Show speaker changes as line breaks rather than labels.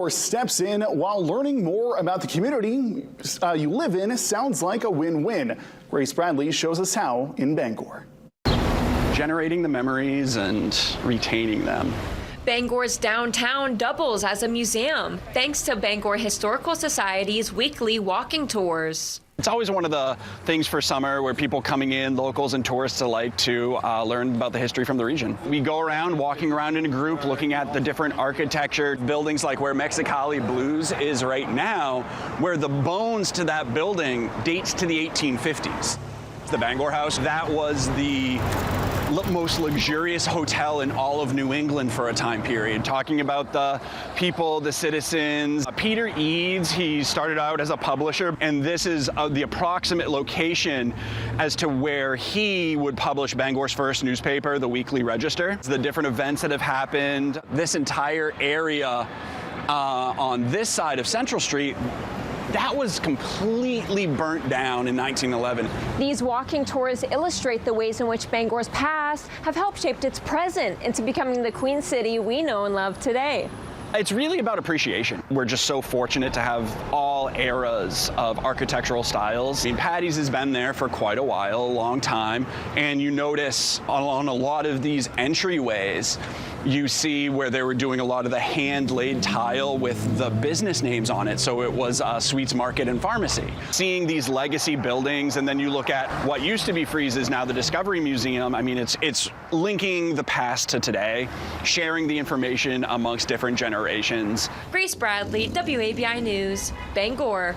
Or steps in while learning more about the community you live in sounds like a win-win. Grace Bradley shows us how in Bangor.
Generating the memories and retaining them.
Bangor's downtown doubles as a museum, thanks to Bangor Historical Society's weekly walking tours.
It's always one of the things for summer where people coming in, locals and tourists alike, to learn about the history from the region. We go around, walking around in a group, looking at the different architecture, buildings like where Mexicali Blues is right now, where the bones to that building dates to the 1850s. The Bangor House, that was the most luxurious hotel in all of New England for a time period. Talking about the people, the citizens. Peter Eads, he started out as a publisher, and this is the approximate location as to where he would publish Bangor's first newspaper, the Weekly Register. The different events that have happened. This entire area on this side of Central Street, that was completely burnt down in 1911.
These walking tours illustrate the ways in which Bangor's past have helped shape its present into becoming the Queen City we know and love today.
It's really about appreciation. We're just so fortunate to have all eras of architectural styles. I mean, Patty's has been there for quite a while, a long time, and you notice on a lot of these entryways, you see where they were doing a lot of the hand-laid tile with the business names on it. So it was Sweets Market and Pharmacy. Seeing these legacy buildings, and then you look at what used to be Freeze's, now the Discovery Museum. I mean, it's linking the past to today, sharing the information amongst different generations.
Grace Bradley, WABI News, Bangor.